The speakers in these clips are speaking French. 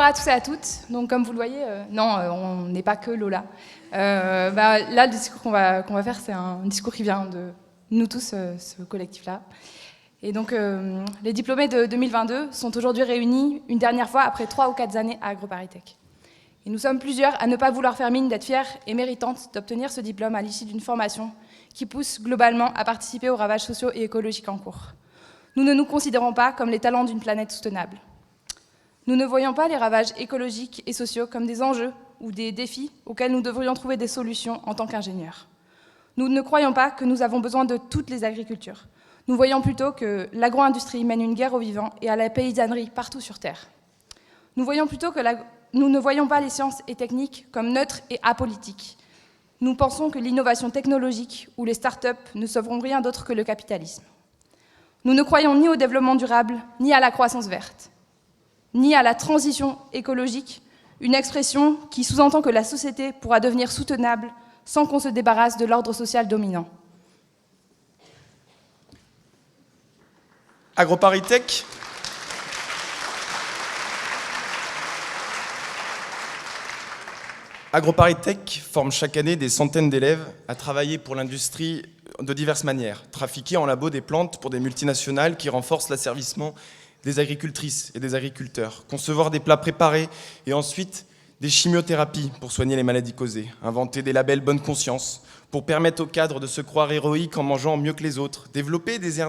Bonjour à tous et à toutes. Donc, comme vous le voyez, on n'est pas que Lola. Là, le discours qu'on va faire, c'est un discours qui vient de nous tous, ce collectif-là. Et donc, les diplômés de 2022 sont aujourd'hui réunis une dernière fois après 3 ou 4 années à AgroParisTech. Et nous sommes plusieurs à ne pas vouloir faire mine d'être fiers et méritantes d'obtenir ce diplôme à l'issue d'une formation qui pousse globalement à participer aux ravages sociaux et écologiques en cours. Nous ne nous considérons pas comme les talents d'une planète soutenable. Nous ne voyons pas les ravages écologiques et sociaux comme des enjeux ou des défis auxquels nous devrions trouver des solutions en tant qu'ingénieurs. Nous ne croyons pas que nous avons besoin de toutes les agricultures. Nous voyons plutôt que l'agro-industrie mène une guerre aux vivants et à la paysannerie partout sur Terre. Nous ne voyons pas les sciences et techniques comme neutres et apolitiques. Nous pensons que l'innovation technologique ou les start-up ne sauveront rien d'autre que le capitalisme. Nous ne croyons ni au développement durable, ni à la croissance verte, ni à la transition écologique, une expression qui sous-entend que la société pourra devenir soutenable sans qu'on se débarrasse de l'ordre social dominant. AgroParisTech forme chaque année des centaines d'élèves à travailler pour l'industrie de diverses manières. Trafiquer en labo des plantes pour des multinationales qui renforcent l'asservissement des agricultrices et des agriculteurs. Concevoir des plats préparés et ensuite des chimiothérapies pour soigner les maladies causées. Inventer des labels bonne conscience pour permettre aux cadres de se croire héroïques en mangeant mieux que les autres. Développer des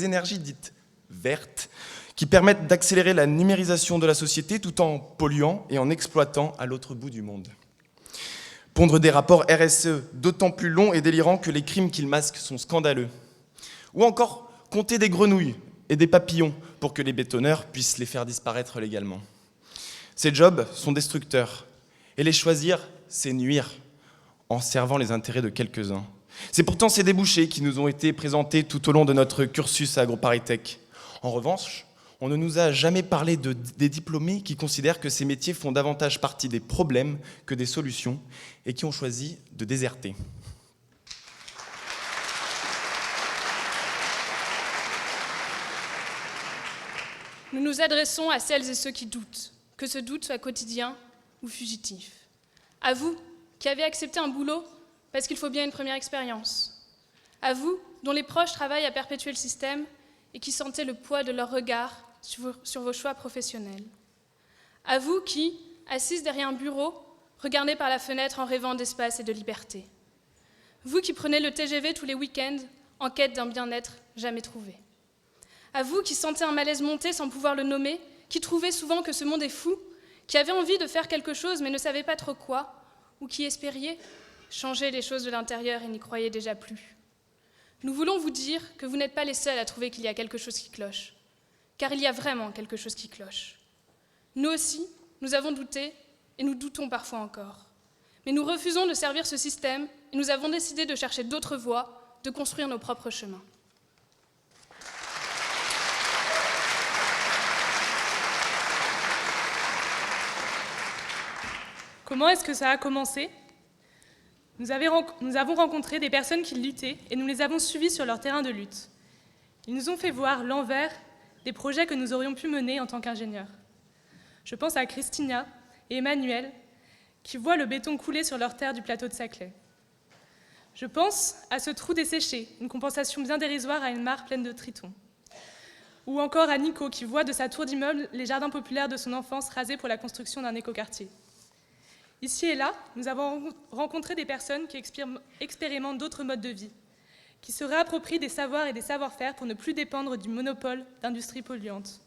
énergies dites vertes qui permettent d'accélérer la numérisation de la société tout en polluant et en exploitant à l'autre bout du monde. Pondre des rapports RSE d'autant plus longs et délirants que les crimes qu'ils masquent sont scandaleux. Ou encore compter des grenouilles et des papillons pour que les bétonneurs puissent les faire disparaître légalement. Ces jobs sont destructeurs et les choisir, c'est nuire en servant les intérêts de quelques-uns. C'est pourtant ces débouchés qui nous ont été présentés tout au long de notre cursus à AgroParisTech. En revanche, on ne nous a jamais parlé des diplômés qui considèrent que ces métiers font davantage partie des problèmes que des solutions et qui ont choisi de déserter. Nous nous adressons à celles et ceux qui doutent, que ce doute soit quotidien ou fugitif. À vous qui avez accepté un boulot parce qu'il faut bien une première expérience. À vous dont les proches travaillent à perpétuer le système et qui sentez le poids de leur regard sur vos choix professionnels. À vous qui, assises derrière un bureau, regardez par la fenêtre en rêvant d'espace et de liberté. Vous qui prenez le TGV tous les week-ends en quête d'un bien-être jamais trouvé. À vous qui sentez un malaise monter sans pouvoir le nommer, qui trouvez souvent que ce monde est fou, qui avez envie de faire quelque chose mais ne savez pas trop quoi, ou qui espériez changer les choses de l'intérieur et n'y croyez déjà plus. Nous voulons vous dire que vous n'êtes pas les seuls à trouver qu'il y a quelque chose qui cloche, car il y a vraiment quelque chose qui cloche. Nous aussi, nous avons douté et nous doutons parfois encore. Mais nous refusons de servir ce système et nous avons décidé de chercher d'autres voies, de construire nos propres chemins. Comment est-ce que ça a commencé ? Nous avons rencontré des personnes qui luttaient et nous les avons suivis sur leur terrain de lutte. Ils nous ont fait voir l'envers des projets que nous aurions pu mener en tant qu'ingénieurs. Je pense à Christina et Emmanuel qui voient le béton couler sur leur terre du plateau de Saclay. Je pense à ce trou desséché, une compensation bien dérisoire à une mare pleine de tritons. Ou encore à Nico qui voit de sa tour d'immeuble les jardins populaires de son enfance rasés pour la construction d'un écoquartier. Ici et là, nous avons rencontré des personnes qui expérimentent d'autres modes de vie, qui se réapproprient des savoirs et des savoir-faire pour ne plus dépendre du monopole d'industries polluantes.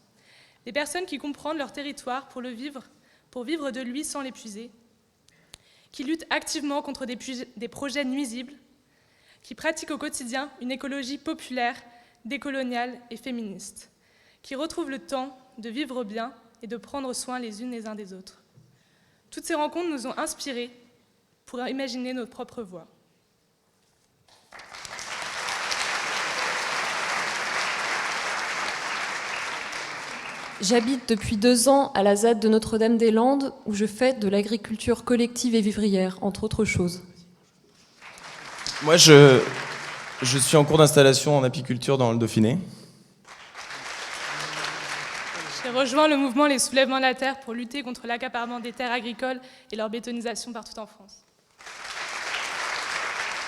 Des personnes qui comprennent leur territoire pour vivre de lui sans l'épuiser, qui luttent activement contre des projets nuisibles, qui pratiquent au quotidien une écologie populaire, décoloniale et féministe, qui retrouvent le temps de vivre bien et de prendre soin les unes les uns des autres. Toutes ces rencontres nous ont inspirés pour imaginer notre propre voie. J'habite depuis 2 ans à la ZAD de Notre-Dame-des-Landes où je fais de l'agriculture collective et vivrière, entre autres choses. Moi, je suis en cours d'installation en apiculture dans le Dauphiné. Je J'ai rejoint le mouvement Les Soulèvements de la Terre pour lutter contre l'accaparement des terres agricoles et leur bétonisation partout en France.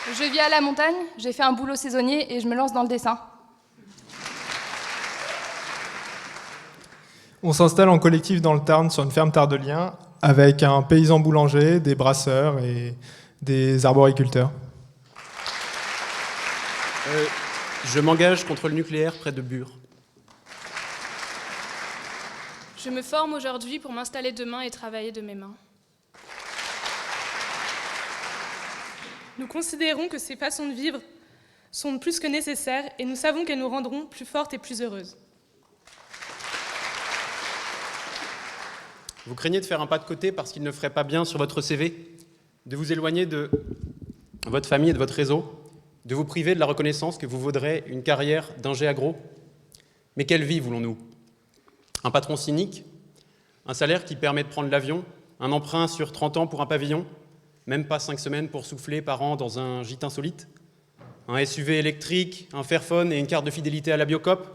Je vis à la montagne, j'ai fait un boulot saisonnier et je me lance dans le dessin. On s'installe en collectif dans le Tarn sur une ferme tardelien avec un paysan boulanger, des brasseurs et des arboriculteurs. Je m'engage contre le nucléaire près de Bure. Je me forme aujourd'hui pour m'installer demain et travailler de mes mains. Nous considérons que ces façons de vivre sont plus que nécessaires et nous savons qu'elles nous rendront plus fortes et plus heureuses. Vous craignez de faire un pas de côté parce qu'il ne ferait pas bien sur votre CV, de vous éloigner de votre famille et de votre réseau, de vous priver de la reconnaissance que vous vaudrez une carrière d'ingé agro. Mais quelle vie voulons-nous? Un patron cynique? Un salaire qui permet de prendre l'avion? Un emprunt sur 30 ans pour un pavillon? Même pas 5 semaines pour souffler par an dans un gîte insolite? Un SUV électrique, un Fairphone et une carte de fidélité à la Biocop?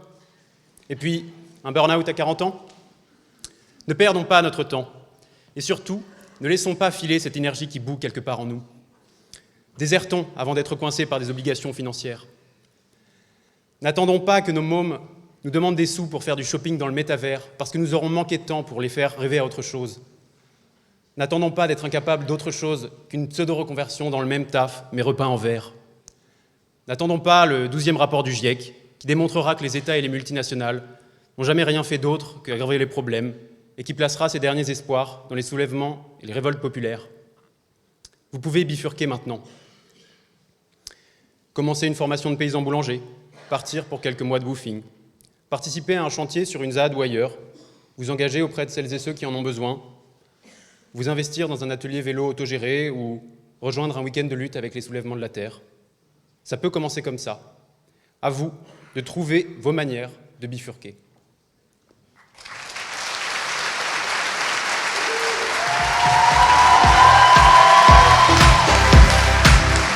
Et puis, un burn-out à 40 ans? Ne perdons pas notre temps. Et surtout, ne laissons pas filer cette énergie qui bout quelque part en nous. Désertons avant d'être coincés par des obligations financières. N'attendons pas que nos mômes nous demandent des sous pour faire du shopping dans le métavers, parce que nous aurons manqué de temps pour les faire rêver à autre chose. N'attendons pas d'être incapables d'autre chose qu'une pseudo-reconversion dans le même taf, mais repeint en vert. N'attendons pas le 12e rapport du GIEC, qui démontrera que les États et les multinationales n'ont jamais rien fait d'autre qu'aggraver les problèmes, et qui placera ses derniers espoirs dans les soulèvements et les révoltes populaires. Vous pouvez bifurquer maintenant. Commencer une formation de paysan boulanger, partir pour quelques mois de woofing, participer à un chantier sur une ZAD ou ailleurs, vous engager auprès de celles et ceux qui en ont besoin, vous investir dans un atelier vélo autogéré ou rejoindre un week-end de lutte avec les soulèvements de la Terre. Ça peut commencer comme ça. À vous de trouver vos manières de bifurquer.